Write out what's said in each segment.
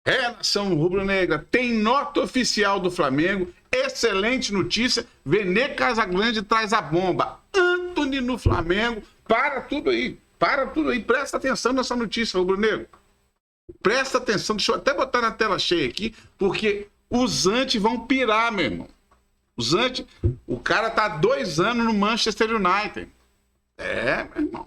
Nação rubro-negra, tem nota oficial do Flamengo, excelente notícia, Vene Casagrande traz a bomba, Antony no Flamengo, para tudo aí, presta atenção nessa notícia, rubro-negro. Presta atenção, deixa eu até botar na tela cheia aqui, porque os antes vão pirar, meu irmão. Os antes, o cara tá há 2 anos no Manchester United. Meu irmão.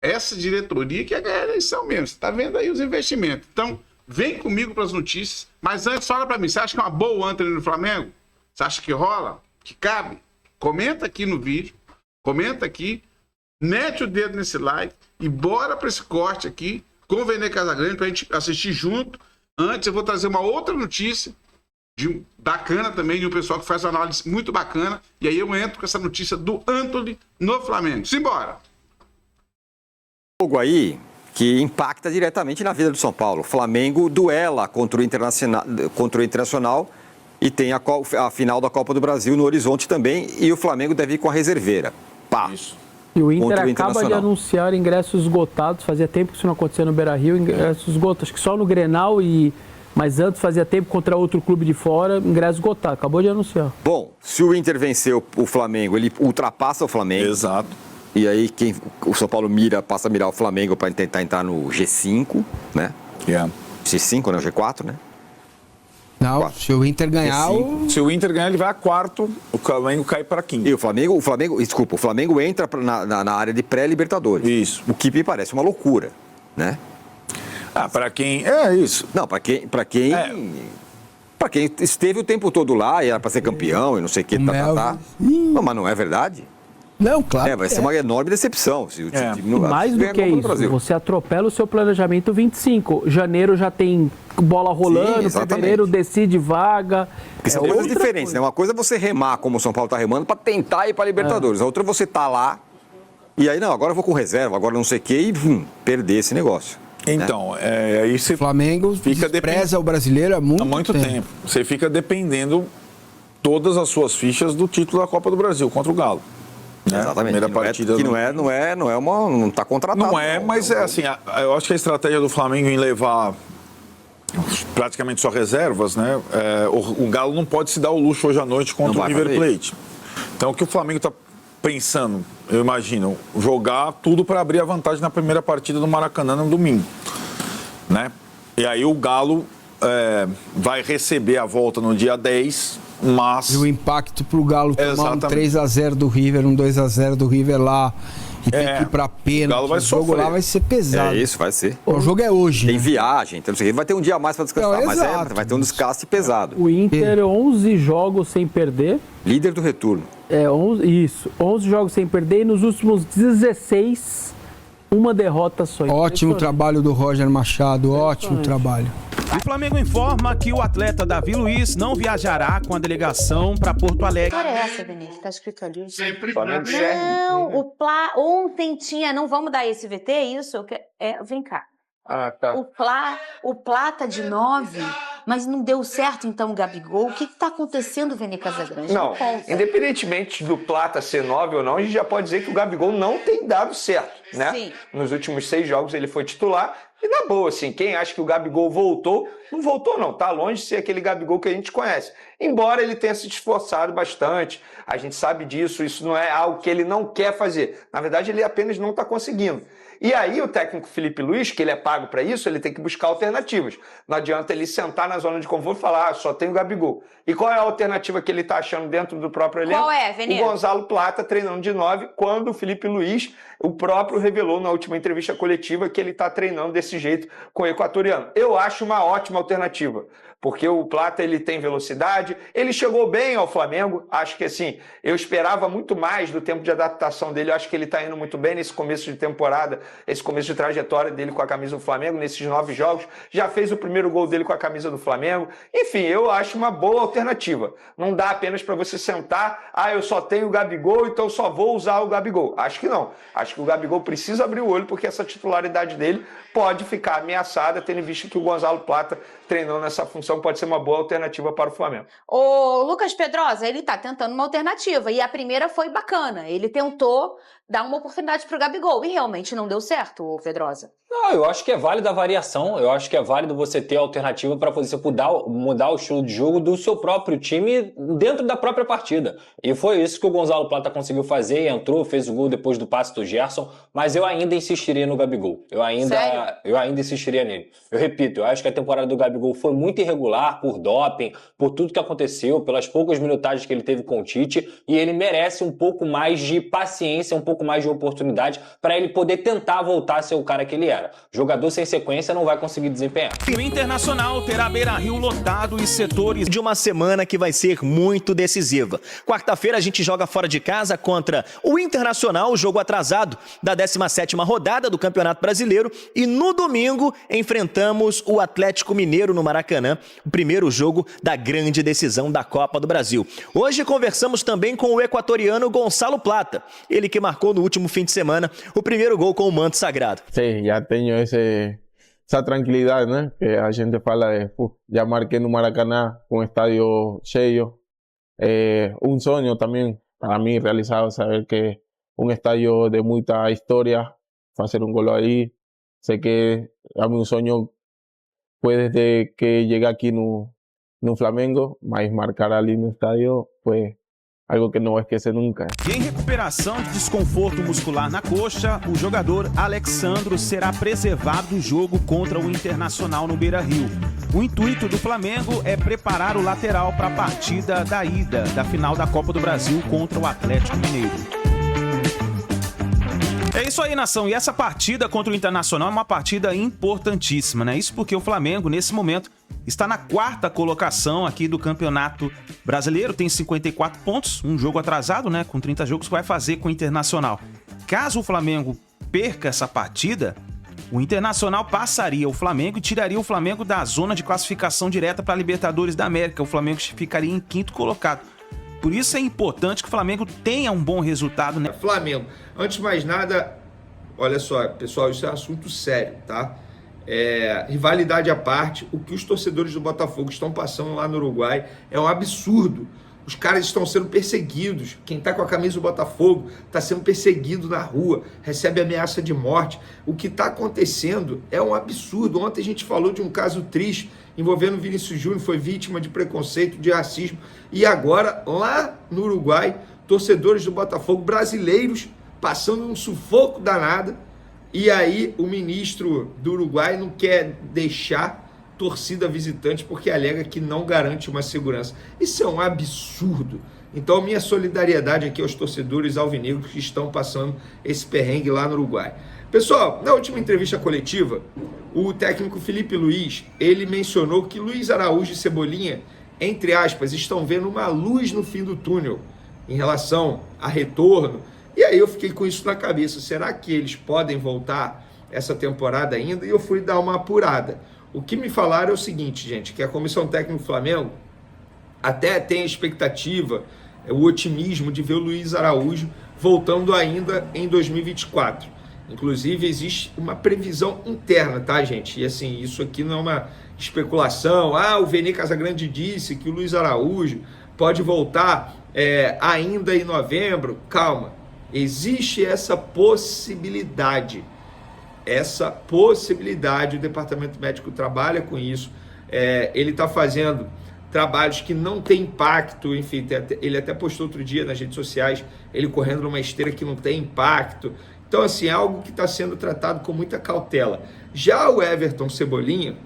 Essa diretoria que é a eleição mesmo, você tá vendo aí os investimentos. Então, vem comigo para as notícias, mas antes fala para mim, você acha que é uma boa o Antony no Flamengo? Você acha que rola? Que cabe? Comenta aqui no vídeo, comenta aqui, mete o dedo nesse like e bora para esse corte aqui com o Vene Casagrande para a gente assistir junto. Antes eu vou trazer uma outra notícia bacana também, de um pessoal que faz uma análise muito bacana, e aí eu entro com essa notícia do Antony no Flamengo. Simbora! Jogo aí que impacta diretamente na vida do São Paulo. O Flamengo duela contra o Internacional e tem a final da Copa do Brasil no horizonte também, e o Flamengo deve ir com a reserveira. Pá! Isso. E o Inter acaba de anunciar ingressos esgotados, fazia tempo que isso não acontecia no Beira-Rio, ingressos esgotados, acho que só no Grenal, mas antes fazia tempo contra outro clube de fora, ingresso esgotado, acabou de anunciar. Bom, se o Inter vencer o Flamengo, ele ultrapassa o Flamengo. Exato. E aí o São Paulo passa a mirar o Flamengo para tentar entrar no G5, né? Yeah. G5, né? O G4, né? Não, 4. Se o Inter ganhar... Se o Inter ganhar, ele vai a quarto, o Flamengo cai para quinto. E o Flamengo entra na área de pré-Libertadores. Isso. O que me parece uma loucura, né? Para quem... É isso. Não, para quem esteve o tempo todo lá e era para ser campeão e não sei o que, Não, mas não é verdade? Não, claro. Vai ser uma enorme decepção. Se o time não mais do que isso, você atropela o seu planejamento 25. Janeiro já tem bola rolando, fevereiro decide vaga. Porque são coisas diferentes, né? Uma coisa é você remar como o São Paulo está remando para tentar ir para a Libertadores. A outra é você tá lá e aí, não, agora eu vou com reserva, agora não sei o que, e perder esse negócio. Então, aí você... O Flamengo despreza o brasileiro há muito tempo. Você fica dependendo todas as suas fichas do título da Copa do Brasil contra o Galo. Exatamente. Primeira partida não está contratado. Não é, mas é assim, eu acho que a estratégia do Flamengo em levar praticamente só reservas, né? O Galo não pode se dar o luxo hoje à noite contra o River Plate. Então, o que o Flamengo está pensando, eu imagino, jogar tudo para abrir a vantagem na primeira partida do Maracanã no domingo, né? E aí o Galo vai receber a volta no dia 10, mas... E o impacto pro Galo tomar um 3-0 do River, um 2-0 do River lá, e ter que ir pra pênalti, o jogo lá vai ser pesado. Isso, vai ser. O jogo é hoje. Tem viagem, então, vai ter um dia a mais para descansar, mas vai ter um desgaste pesado. O Inter, 11 jogos sem perder. Líder do retorno. 11 jogos sem perder, e nos últimos 16, uma derrota só. Ótimo trabalho do Roger Machado, ótimo trabalho. O Flamengo informa que o atleta Davi Luiz não viajará com a delegação para Porto Alegre. Que história é essa, Vinícius? Tá escrito ali. Sempre. Não, ontem tinha... Não vamos dar esse VT, é isso? Vem cá. Ah, tá. O Plata de 9, mas não deu certo então o Gabigol. O que está acontecendo, Vene Casagrande? Não, independentemente do Plata ser 9 ou não, a gente já pode dizer que o Gabigol não tem dado certo, né? Sim. Nos últimos 6 jogos ele foi titular e na boa, assim, quem acha que o Gabigol voltou, não voltou não, tá longe de ser aquele Gabigol que a gente conhece. Embora ele tenha se esforçado bastante, a gente sabe disso, isso não é algo que ele não quer fazer. Na verdade, ele apenas não está conseguindo. E aí o técnico Felipe Luiz, que ele é pago para isso, ele tem que buscar alternativas. Não adianta ele sentar na zona de conforto e falar, só tem o Gabigol. E qual é a alternativa que ele está achando dentro do próprio elenco? Qual é, Vene? O Gonzalo Plata treinando de 9, quando o Felipe Luiz, o próprio, revelou na última entrevista coletiva que ele está treinando desse jeito com o equatoriano. Eu acho uma ótima alternativa, porque o Plata ele tem velocidade, ele chegou bem ao Flamengo, acho que assim, eu esperava muito mais do tempo de adaptação dele, eu acho que ele está indo muito bem nesse começo de temporada, esse começo de trajetória dele com a camisa do Flamengo, nesses 9 jogos, já fez o primeiro gol dele com a camisa do Flamengo, enfim, eu acho uma boa alternativa, não dá apenas para você sentar, eu só tenho o Gabigol, então só vou usar o Gabigol, acho que não, acho que o Gabigol precisa abrir o olho, porque essa titularidade dele pode ficar ameaçada, tendo visto que o Gonzalo Plata treinando nessa função pode ser uma boa alternativa para o Flamengo. O Lucas Pedrosa, ele tá tentando uma alternativa, e a primeira foi bacana, ele tentou dar uma oportunidade pro Gabigol, e realmente não deu certo, o Pedrosa. Não, eu acho que é válida a variação, eu acho que é válido você ter alternativa para você mudar o estilo de jogo do seu próprio time dentro da própria partida. E foi isso que o Gonzalo Plata conseguiu fazer, entrou, fez o gol depois do passe do Gerson, mas eu ainda insistiria no Gabigol. Eu ainda insistiria nele. Eu repito, eu acho que a temporada do Gabigol foi muito irregular por doping, por tudo que aconteceu, pelas poucas minutagens que ele teve com o Tite, e ele merece um pouco mais de paciência, um pouco mais de oportunidade para ele poder tentar voltar a ser o cara que ele era. Jogador sem sequência não vai conseguir desempenhar. O Internacional terá Beira-Rio lotado e setores de uma semana que vai ser muito decisiva. Quarta-feira a gente joga fora de casa contra o Internacional, o jogo atrasado da 17ª rodada do Campeonato Brasileiro, e no domingo enfrentamos o Atlético Mineiro no Maracanã, o primeiro jogo da grande decisão da Copa do Brasil. Hoje conversamos também com o equatoriano Gonzalo Plata, ele que marcou no último fim de semana o primeiro gol com o manto sagrado. Sim, já tenho esa tranquilidad, ¿no? Que a gente fala de, ya marqué no Maracaná con estadio cheio. Un sueño también para mí realizado, saber que un estadio de mucha historia, hacer un gol ahí. Sé que a mí un sueño fue desde que llegué aquí no Flamengo, mas marcar ali no estadio foi algo que não vou esquecer nunca. E em recuperação de desconforto muscular na coxa, o jogador Alexandro será preservado do jogo contra o Internacional no Beira-Rio. O intuito do Flamengo é preparar o lateral para a partida da ida da final da Copa do Brasil contra o Atlético Mineiro. É isso aí, nação. E essa partida contra o Internacional é uma partida importantíssima, né? Isso porque o Flamengo, nesse momento, está na 4ª colocação aqui do Campeonato Brasileiro, tem 54 pontos, um jogo atrasado, né? Com 30 jogos que vai fazer com o Internacional. Caso o Flamengo perca essa partida, o Internacional passaria o Flamengo e tiraria o Flamengo da zona de classificação direta para a Libertadores da América. O Flamengo ficaria em 5º colocado. Por isso é importante que o Flamengo tenha um bom resultado, né? Flamengo, antes de mais nada, olha só, pessoal, isso é um assunto sério, tá? Rivalidade à parte, o que os torcedores do Botafogo estão passando lá no Uruguai é um absurdo. Os caras estão sendo perseguidos. Quem tá com a camisa do Botafogo está sendo perseguido na rua, recebe ameaça de morte. O que está acontecendo é um absurdo. Ontem a gente falou de um caso triste envolvendo o Vinícius Júnior, foi vítima de preconceito, de racismo. E agora, lá no Uruguai, torcedores do Botafogo brasileiros passando um sufoco danado. E aí o ministro do Uruguai não quer deixar torcida visitante porque alega que não garante uma segurança. Isso é um absurdo. Então, minha solidariedade aqui aos torcedores alvinegros que estão passando esse perrengue lá no Uruguai. Pessoal, na última entrevista coletiva, o técnico Felipe Luiz, ele mencionou que Luiz Araújo e Cebolinha, entre aspas, estão vendo uma luz no fim do túnel em relação a retorno. E aí eu fiquei com isso na cabeça. Será que eles podem voltar essa temporada ainda? E eu fui dar uma apurada. O que me falaram é o seguinte, gente, que a Comissão Técnica do Flamengo até tem a expectativa, o otimismo de ver o Luiz Araújo voltando ainda em 2024. Inclusive, existe uma previsão interna, tá, gente? E assim, isso aqui não é uma especulação. O Vene Casagrande disse que o Luiz Araújo pode voltar ainda em novembro. Calma, existe essa possibilidade. O departamento médico trabalha com isso, ele está fazendo trabalhos que não tem impacto, enfim, ele até postou outro dia nas redes sociais, ele correndo numa esteira que não tem impacto. Então, assim, é algo que está sendo tratado com muita cautela. Já o Everton Cebolinha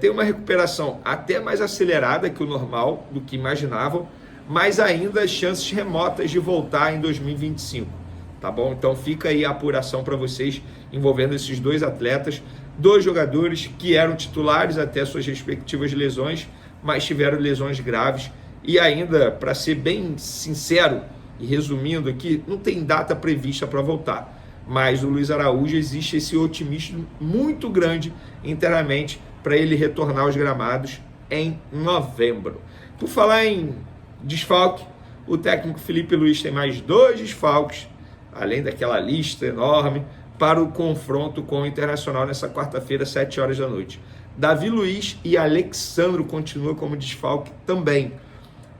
tem uma recuperação até mais acelerada que o normal, do que imaginavam, mas ainda as chances remotas de voltar em 2025. Tá bom? Então fica aí a apuração para vocês envolvendo esses dois atletas, dois jogadores que eram titulares até suas respectivas lesões, mas tiveram lesões graves. E ainda, para ser bem sincero e resumindo aqui, não tem data prevista para voltar. Mas o Luiz Araújo, existe esse otimismo muito grande internamente para ele retornar aos gramados em novembro. Por falar em desfalque, o técnico Felipe Luiz tem mais 2 desfalques, além daquela lista enorme, para o confronto com o Internacional nessa quarta-feira, 7 horas da noite. Davi Luiz e Alexandro continuam como desfalque também.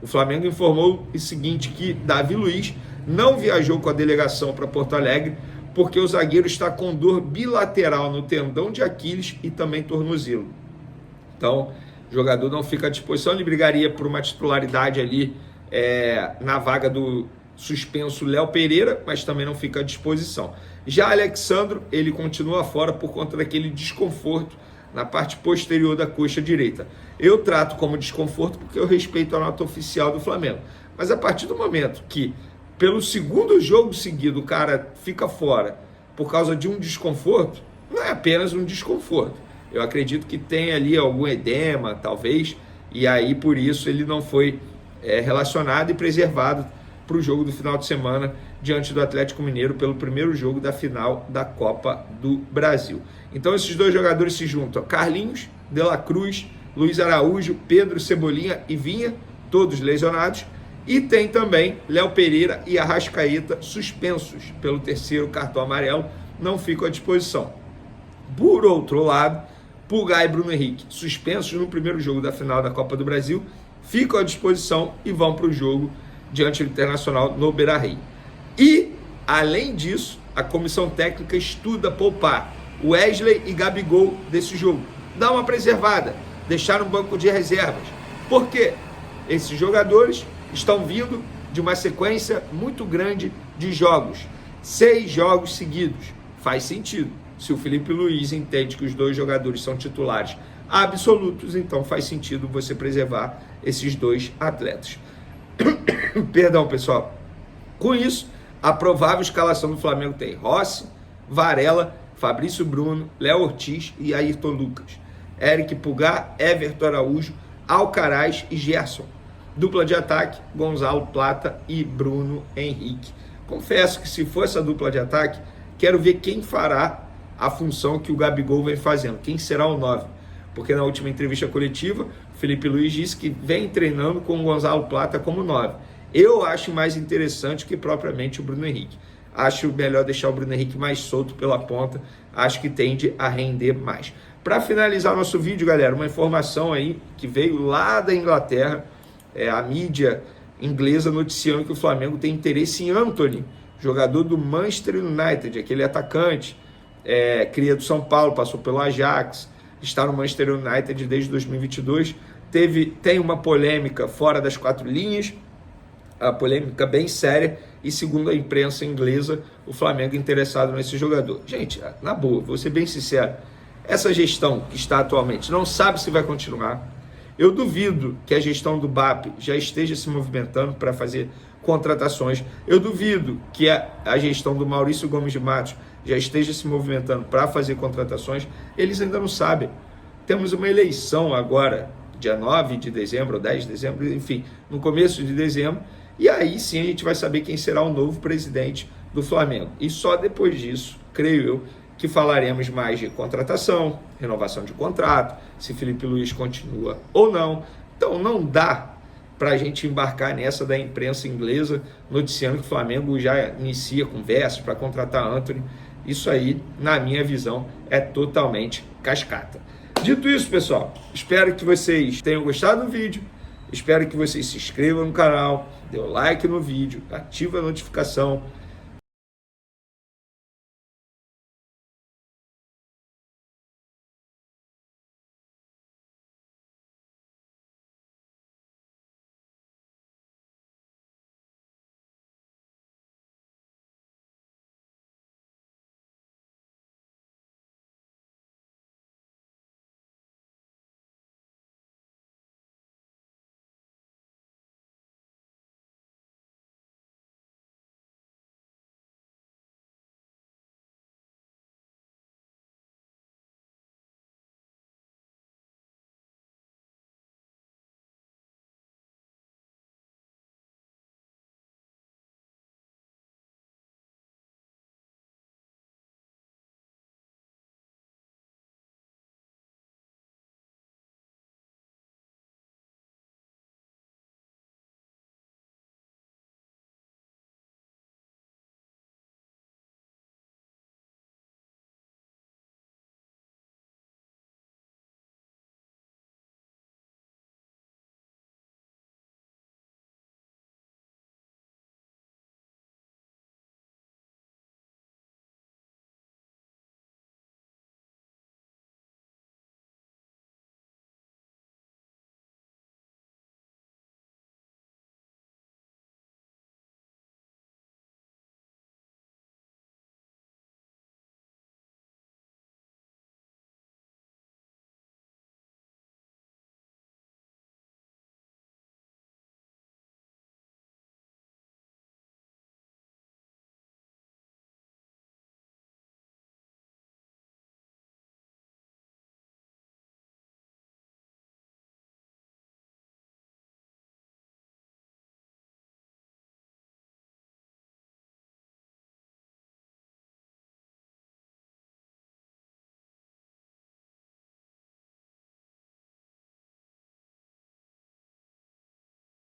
O Flamengo informou o seguinte, que Davi Luiz não viajou com a delegação para Porto Alegre porque o zagueiro está com dor bilateral no tendão de Aquiles e também tornozelo. Então, o jogador não fica à disposição, ele brigaria por uma titularidade ali na vaga do suspenso Léo Pereira, mas também não fica à disposição. Já Alexandro, ele continua fora por conta daquele desconforto na parte posterior da coxa direita. Eu trato como desconforto porque eu respeito a nota oficial do Flamengo. Mas a partir do momento que, pelo segundo jogo seguido, o cara fica fora por causa de um desconforto, não é apenas um desconforto. Eu acredito que tem ali algum edema, talvez, e aí por isso ele não foi relacionado e preservado para o jogo do final de semana diante do Atlético Mineiro pelo primeiro jogo da final da Copa do Brasil. Então esses dois jogadores se juntam: Carlinhos, De La Cruz, Luiz Araújo, Pedro, Cebolinha e Vinha, todos lesionados. E tem também Léo Pereira e Arrascaeta suspensos pelo terceiro cartão amarelo, não ficam à disposição. Por outro lado, Pulgar e Bruno Henrique, suspensos no primeiro jogo da final da Copa do Brasil, ficam à disposição e vão para o jogo diante do Internacional no Beira-Rio. E, além disso, a comissão técnica estuda poupar Wesley e Gabigol desse jogo. Dá uma preservada, deixar um banco de reservas. Por quê? Esses jogadores estão vindo de uma sequência muito grande de jogos. 6 jogos seguidos. Faz sentido. Se o Felipe Luiz entende que os dois jogadores são titulares absolutos, então faz sentido você preservar esses dois atletas. Perdão, pessoal. Com isso, a provável escalação do Flamengo tem Rossi, Varela, Fabrício Bruno, Léo Ortiz e Ayrton Lucas. Eric Pulgar, Everton Araújo, Alcaraz e Gerson. Dupla de ataque, Gonzalo Plata e Bruno Henrique. Confesso que se for essa dupla de ataque, quero ver quem fará a função que o Gabigol vem fazendo. Quem será o 9? Porque na última entrevista coletiva, o Felipe Luiz disse que vem treinando com o Gonzalo Plata como 9. Eu acho mais interessante que propriamente o Bruno Henrique. Acho melhor deixar o Bruno Henrique mais solto pela ponta. Acho que tende a render mais. Para finalizar nosso vídeo, galera, uma informação aí que veio lá da Inglaterra. A mídia inglesa noticiando que o Flamengo tem interesse em Antony, jogador do Manchester United, aquele atacante, cria do São Paulo, passou pelo Ajax, está no Manchester United desde 2022. Tem uma polêmica fora das 4 linhas, a polêmica bem séria, e segundo a imprensa inglesa, o Flamengo interessado nesse jogador. Gente, na boa, vou ser bem sincero, essa gestão que está atualmente não sabe se vai continuar. Eu duvido que a gestão do BAP já esteja se movimentando para fazer contratações. Eu duvido que a gestão do Maurício Gomes de Matos já esteja se movimentando para fazer contratações. Eles ainda não sabem. Temos uma eleição agora, dia 9 de dezembro, ou 10 de dezembro, enfim, no começo de dezembro, e aí sim a gente vai saber quem será o novo presidente do Flamengo. E só depois disso, creio eu, que falaremos mais de contratação, renovação de contrato, se Felipe Luiz continua ou não. Então não dá para a gente embarcar nessa da imprensa inglesa noticiando que o Flamengo já inicia conversas para contratar Antony. Isso aí, na minha visão, é totalmente cascata. Dito isso, pessoal, espero que vocês tenham gostado do vídeo, espero que vocês se inscrevam no canal, dê o like no vídeo, ative a notificação,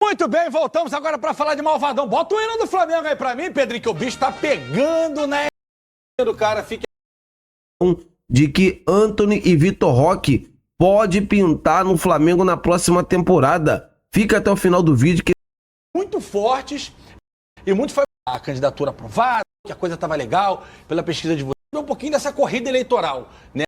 Muito bem, voltamos agora para falar de Malvadão. Bota o hino do Flamengo aí para mim, Pedrinho, que o bicho tá pegando, né? Do cara, fica... De que Antony e Vitor Roque pode pintar no Flamengo na próxima temporada. Fica até o final do vídeo que... Muito fortes e muito... A candidatura aprovada, que a coisa tava legal, pela pesquisa de vocês. Um pouquinho dessa corrida eleitoral, né?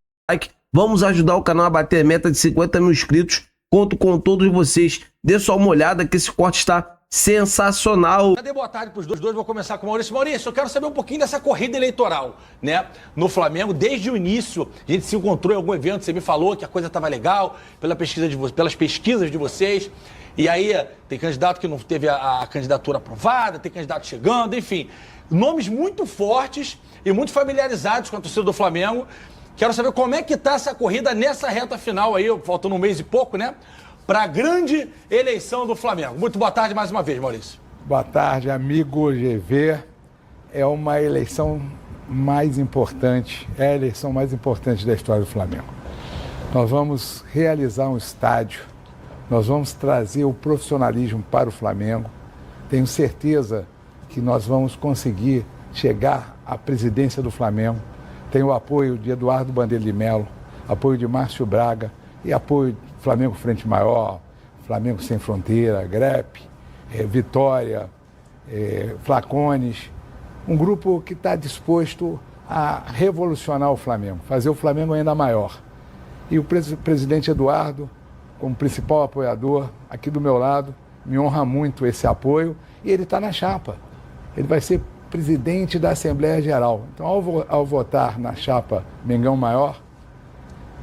Vamos ajudar o canal a bater a meta de 50 mil inscritos. Conto com todos vocês. Dê só uma olhada que esse corte está sensacional. Cadê boa tarde para os dois? Vou começar com o Maurício. Maurício, eu quero saber um pouquinho dessa corrida eleitoral, né? No Flamengo, desde o início, a gente se encontrou em algum evento, você me falou que a coisa estava legal, pelas pesquisas de vocês. E aí, tem candidato que não teve a candidatura aprovada, tem candidato chegando, enfim. Nomes muito fortes e muito familiarizados com a torcida do Flamengo. Quero saber como é que tá essa corrida nessa reta final aí, faltando um mês e pouco, né? Para a grande eleição do Flamengo. Muito boa tarde mais uma vez, Maurício. Boa tarde, amigo GV. É uma eleição mais importante, é a eleição mais importante da história do Flamengo. Nós vamos realizar um estádio, nós vamos trazer o profissionalismo para o Flamengo. Tenho certeza que nós vamos conseguir chegar à presidência do Flamengo. Tenho o apoio de Eduardo Bandeira de Melo, apoio de Márcio Braga e apoio de Flamengo Frente Maior, Flamengo Sem Fronteira, GREP, Vitória, Flacones. Um grupo que está disposto a revolucionar o Flamengo, fazer o Flamengo ainda maior. E o presidente Eduardo, como principal apoiador, aqui do meu lado, me honra muito esse apoio e ele está na chapa. Ele vai ser presidente da Assembleia Geral. Então, ao votar na chapa Mengão Maior,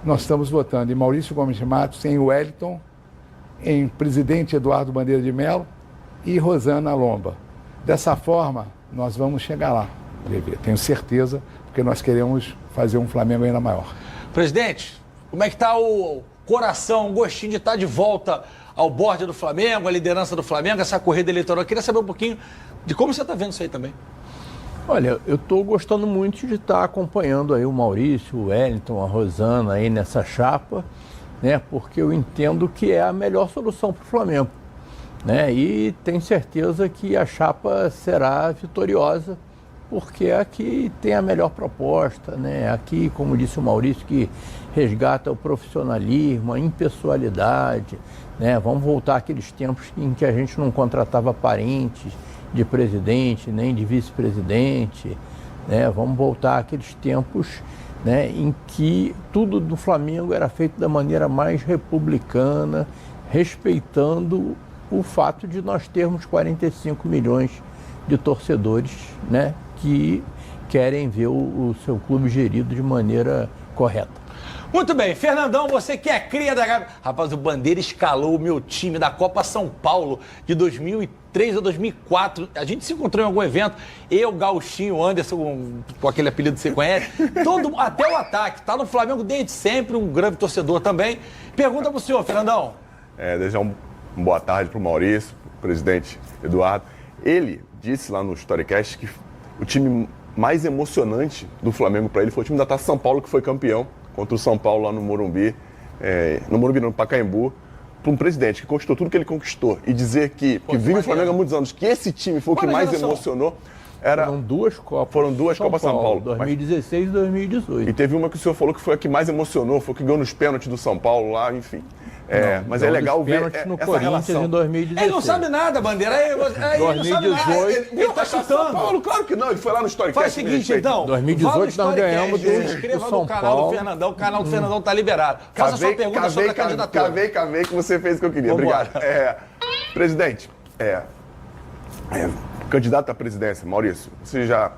nós estamos votando em Maurício Gomes de Matos, em Wellington, em presidente Eduardo Bandeira de Melo e Rosana Lomba. Dessa forma, nós vamos chegar lá, bebê. Tenho certeza, porque nós queremos fazer um Flamengo ainda maior. Presidente, como é que está o coração, o gostinho de estar de volta ao board do Flamengo, a liderança do Flamengo, essa corrida eleitoral? Eu queria saber um pouquinho de como você está vendo isso aí também. Olha, eu estou gostando muito de estar acompanhando aí o Maurício, o Wellington, a Rosana aí nessa chapa, né? Porque eu entendo que é a melhor solução para o Flamengo, né? E tenho certeza que a chapa será vitoriosa, porque aqui tem a melhor proposta, né? Aqui, como disse o Maurício, que resgata o profissionalismo, a impessoalidade, né? Vamos voltar àqueles tempos em que a gente não contratava parentes de presidente, nem de vice-presidente, né? Vamos voltar àqueles tempos, né, em que tudo do Flamengo era feito da maneira mais republicana, respeitando o fato de nós termos 45 milhões de torcedores, né, que querem ver o seu clube gerido de maneira correta. Muito bem, Fernandão, você que é cria da Gabi. Rapaz, o Bandeira escalou o meu time da Copa São Paulo de 2003 a 2004. A gente se encontrou em algum evento. Eu, Gauchinho, Anderson, com aquele apelido que você conhece. Até o ataque. Tá no Flamengo desde sempre, um grande torcedor também. Pergunta pro senhor, Fernandão. Desejar uma boa tarde pro Maurício, pro presidente Eduardo. Ele disse lá no Storycast que o time mais emocionante do Flamengo para ele foi o time da Taça São Paulo, que foi campeão contra o São Paulo lá no Morumbi, no Pacaembu, para um presidente que conquistou tudo que ele conquistou e dizer que vive o Flamengo há muitos anos, que esse time foi o que mais emocionou. Foram duas Copas São Paulo. 2016 e 2018. E teve uma que o senhor falou que foi a que mais emocionou, foi a que ganhou nos pênaltis do São Paulo lá, enfim. Mas é legal ver no essa Corinthians relação. Em 2016. Ele não sabe nada, Bandeira. 2018. Ele tá chutando. São Paulo, claro que não. Ele foi lá no Storycast. Faz o seguinte, então. 2018 nós ganhamos se inscreva no canal do Fernandão. O canal do Fernandão tá liberado. Faça a sua pergunta sobre a candidatura. Cavei que você fez o que eu queria. Obrigado. Presidente, candidato à presidência, Maurício, você já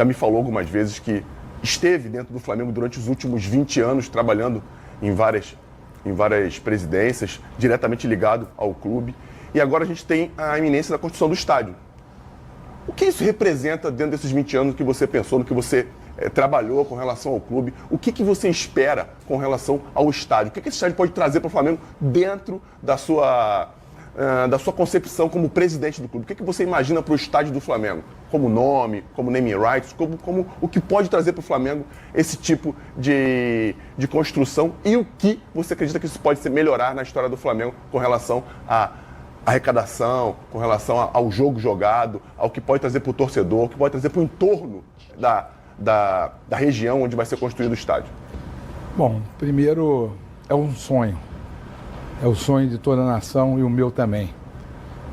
me falou algumas vezes que esteve dentro do Flamengo durante os últimos 20 anos, trabalhando em várias presidências, diretamente ligado ao clube. E agora a gente tem a iminência da construção do estádio. O que isso representa dentro desses 20 anos que você pensou, no que você trabalhou com relação ao clube? O que você espera com relação ao estádio? O que esse estádio pode trazer para o Flamengo dentro da sua concepção como presidente do clube? O que você imagina para o estádio do Flamengo? Como nome, como naming rights, como o que pode trazer para o Flamengo esse tipo de construção e o que você acredita que isso pode melhorar na história do Flamengo com relação a arrecadação, com relação ao jogo jogado, ao que pode trazer para o torcedor, o que pode trazer para o entorno da região onde vai ser construído o estádio? Bom, primeiro é um sonho. É o sonho de toda a nação e o meu também.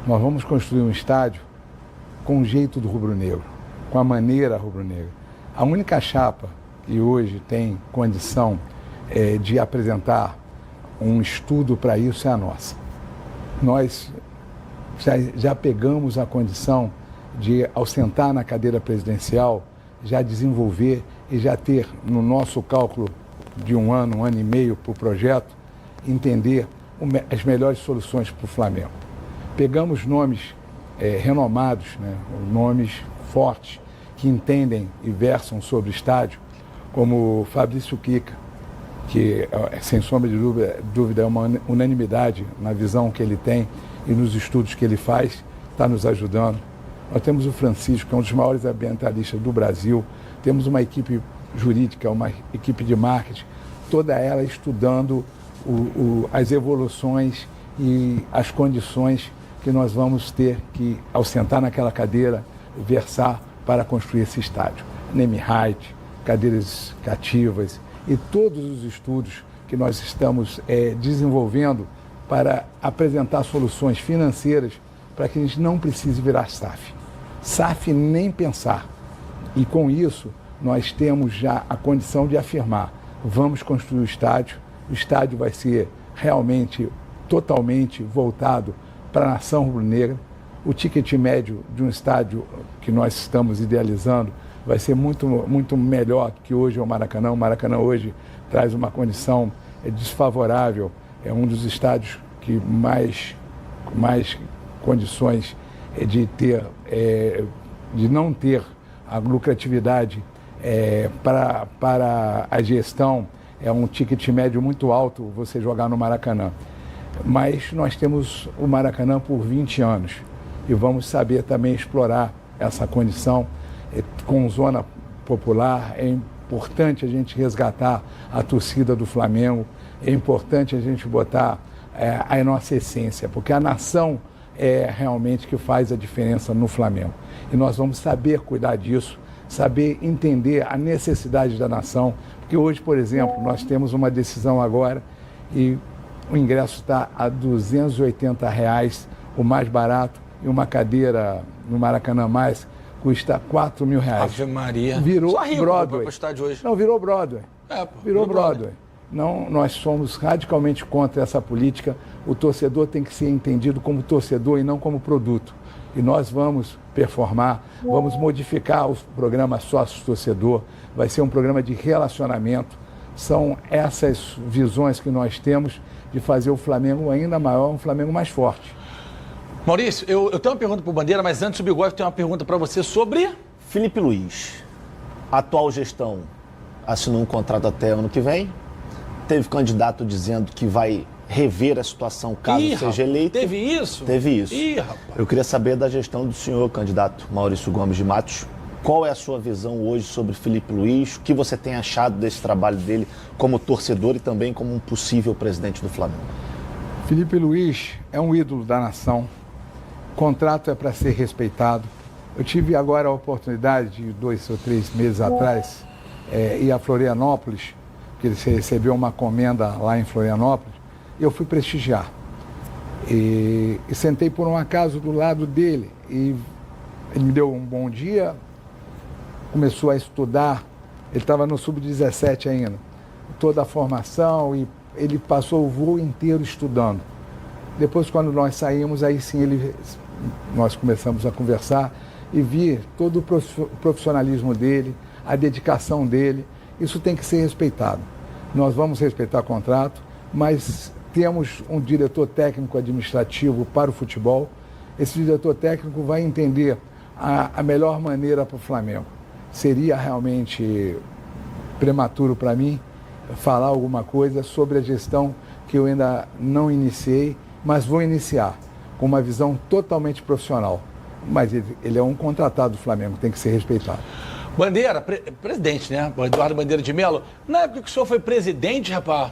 Nós vamos construir um estádio com o jeito do rubro-negro, com a maneira rubro-negra. A única chapa que hoje tem condição de apresentar um estudo para isso é a nossa. Nós já pegamos a condição de, ao sentar na cadeira presidencial, já desenvolver e já ter no nosso cálculo de um ano e meio para o projeto, entender as melhores soluções para o Flamengo. Pegamos nomes renomados, né, nomes fortes, que entendem e versam sobre o estádio, como Fabrício Kika, que, sem sombra de dúvida, é uma unanimidade na visão que ele tem e nos estudos que ele faz, está nos ajudando. Nós temos o Francisco, que é um dos maiores ambientalistas do Brasil, temos uma equipe jurídica, uma equipe de marketing, toda ela estudando as evoluções e as condições que nós vamos ter que, ao sentar naquela cadeira, versar para construir esse estádio. Name height, cadeiras cativas e todos os estudos que nós estamos desenvolvendo para apresentar soluções financeiras para que a gente não precise virar SAF. SAF nem pensar. E com isso, nós temos já a condição de afirmar, vamos construir o estádio vai ser realmente, totalmente voltado para a nação rubro-negra. O ticket médio de um estádio que nós estamos idealizando vai ser muito melhor que hoje é o Maracanã. O Maracanã hoje traz uma condição desfavorável, é um dos estádios que mais condições de não ter a lucratividade para a gestão, é um ticket médio muito alto você jogar no Maracanã. Mas nós temos o Maracanã por 20 anos e vamos saber também explorar essa condição com zona popular. É importante a gente resgatar a torcida do Flamengo, é importante a gente botar a nossa essência, porque a nação é realmente que faz a diferença no Flamengo. E nós vamos saber cuidar disso, saber entender a necessidade da nação, porque hoje, por exemplo, nós temos uma decisão agora e o ingresso está a R$280, o mais barato, e uma cadeira no Maracanã Mais custa R$4.000. Ave Maria. Virou Só rico Broadway. pro estádio hoje. Não, virou Broadway. Virou Broadway. Broadway. Não, nós somos radicalmente contra essa política. O torcedor tem que ser entendido como torcedor e não como produto. E nós vamos performar, vamos modificar o programa Sócio-Torcedor, vai ser um programa de relacionamento. São essas visões que nós temos de fazer o Flamengo ainda maior, um Flamengo mais forte. Maurício, eu tenho uma pergunta para o Bandeira, mas antes o Bigode tem uma pergunta para você sobre... Felipe Luiz, a atual gestão assinou um contrato até ano que vem, teve candidato dizendo que vai rever a situação caso seja eleito. Teve isso? Teve isso. Ih, rapaz. Eu queria saber da gestão do senhor candidato Maurício Gomes de Matos. Qual é a sua visão hoje sobre Felipe Luiz? O que você tem achado desse trabalho dele como torcedor e também como um possível presidente do Flamengo? Felipe Luiz é um ídolo da nação. O contrato é para ser respeitado. Eu tive agora a oportunidade de 2 ou 3 meses atrás ir a Florianópolis, que ele recebeu uma comenda lá em Florianópolis, e eu fui prestigiar. E sentei por um acaso do lado dele e ele me deu um bom dia, começou a estudar, ele estava no sub-17 ainda, toda a formação, e ele passou o voo inteiro estudando. Depois, quando nós saímos, aí sim nós começamos a conversar e vi todo o profissionalismo dele, a dedicação dele. Isso tem que ser respeitado. Nós vamos respeitar o contrato, mas temos um diretor técnico administrativo para o futebol. Esse diretor técnico vai entender a melhor maneira para o Flamengo. Seria realmente prematuro para mim falar alguma coisa sobre a gestão que eu ainda não iniciei, mas vou iniciar com uma visão totalmente profissional. Mas ele é um contratado do Flamengo, tem que ser respeitado. Bandeira, presidente, né? Eduardo Bandeira de Melo. Na época que o senhor foi presidente, rapaz,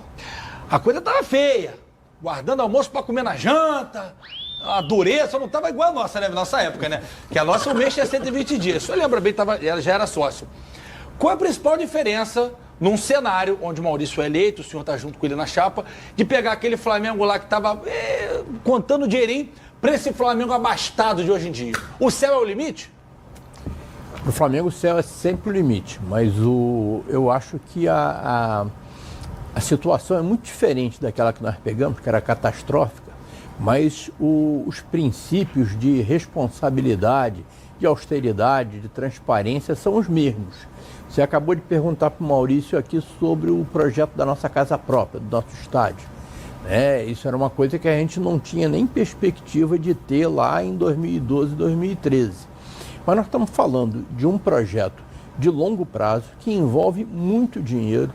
a coisa tava feia. Guardando almoço para comer na janta, A dureza não estava igual a nossa, né? Nossa época, né? Que a nossa, o mês tinha 120 dias. O senhor lembra bem, já era sócio. Qual é a principal diferença num cenário onde o Maurício é eleito, o senhor está junto com ele na chapa, de pegar aquele Flamengo lá que estava contando dinheirinho para esse Flamengo abastado de hoje em dia? O céu é o limite? Para o Flamengo o céu é sempre o limite, mas eu acho que a situação é muito diferente daquela que nós pegamos, que era catastrófica, mas os princípios de responsabilidade, de austeridade, de transparência são os mesmos. Você acabou de perguntar para o Maurício aqui sobre o projeto da nossa casa própria, do nosso estádio. Isso era uma coisa que a gente não tinha nem perspectiva de ter lá em 2012, 2013. Mas nós estamos falando de um projeto de longo prazo que envolve muito dinheiro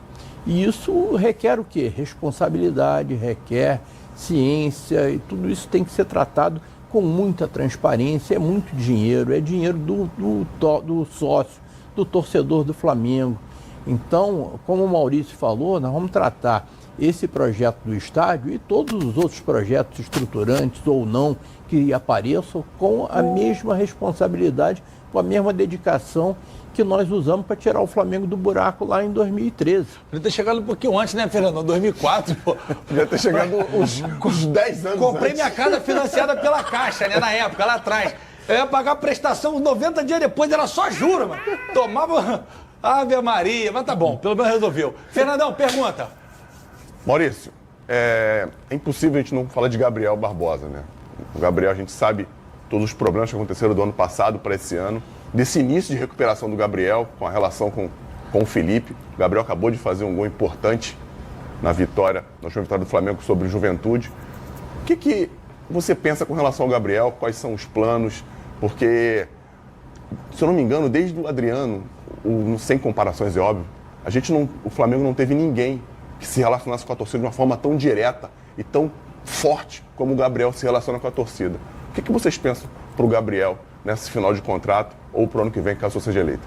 e isso requer o quê? Responsabilidade, requer ciência e tudo isso tem que ser tratado com muita transparência. É muito dinheiro, é dinheiro do sócio, do torcedor do Flamengo. Então, como o Maurício falou, nós vamos tratar esse projeto do estádio e todos os outros projetos estruturantes ou não que apareçam com a mesma responsabilidade, com a mesma dedicação que nós usamos para tirar o Flamengo do buraco lá em 2013. Podia ter chegado um pouquinho antes, né, Fernando? 2004, pô. Podia ter chegado uns 10 anos Comprei antes. minha casa financiada pela Caixa, né, na época, lá atrás. Eu ia pagar a prestação 90 dias depois, era só juro, mano. Tomava Ave Maria, mas tá bom, pelo menos resolveu. Fernandão, pergunta. Maurício, é impossível a gente não falar de Gabriel Barbosa, né? O Gabriel, a gente sabe todos os problemas que aconteceram do ano passado para esse ano, desse início de recuperação do Gabriel, com a relação com o Felipe. O Gabriel acabou de fazer um gol importante na última vitória do Flamengo sobre o Juventude. O que você pensa com relação ao Gabriel? Quais são os planos? Porque, se eu não me engano, desde o Adriano, sem comparações, é óbvio, o Flamengo não teve ninguém que se relacionasse com a torcida de uma forma tão direta e tão forte como o Gabriel se relaciona com a torcida. O que vocês pensam para o Gabriel nesse final de contrato ou para o ano que vem, caso seja eleito?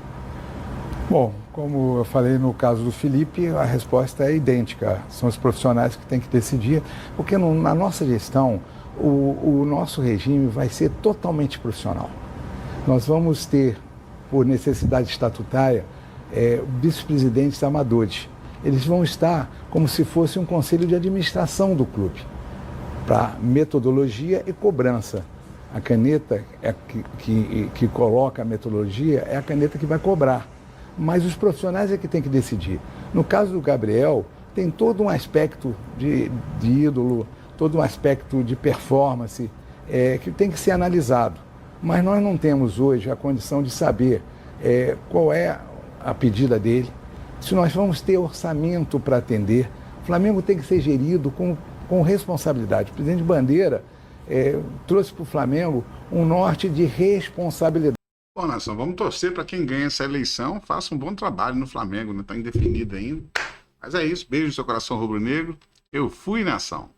Bom, como eu falei no caso do Felipe, a resposta é idêntica. São os profissionais que têm que decidir, porque na nossa gestão, o nosso regime vai ser totalmente profissional. Nós vamos ter, por necessidade estatutária, vice-presidentes amadores. Eles vão estar como se fosse um conselho de administração do clube, para metodologia e cobrança. A caneta que coloca a metodologia é a caneta que vai cobrar. Mas os profissionais é que tem que decidir. No caso do Gabriel, tem todo um aspecto de ídolo, todo um aspecto de performance que tem que ser analisado. Mas nós não temos hoje a condição de saber qual é a pedida dele, se nós vamos ter orçamento para atender. O Flamengo tem que ser gerido com responsabilidade. O presidente Bandeira trouxe para o Flamengo um norte de responsabilidade. Bom, nação, vamos torcer para quem ganha essa eleição, faça um bom trabalho no Flamengo, né? Está indefinido ainda. Mas é isso, beijo no seu coração rubro-negro. Eu fui, nação.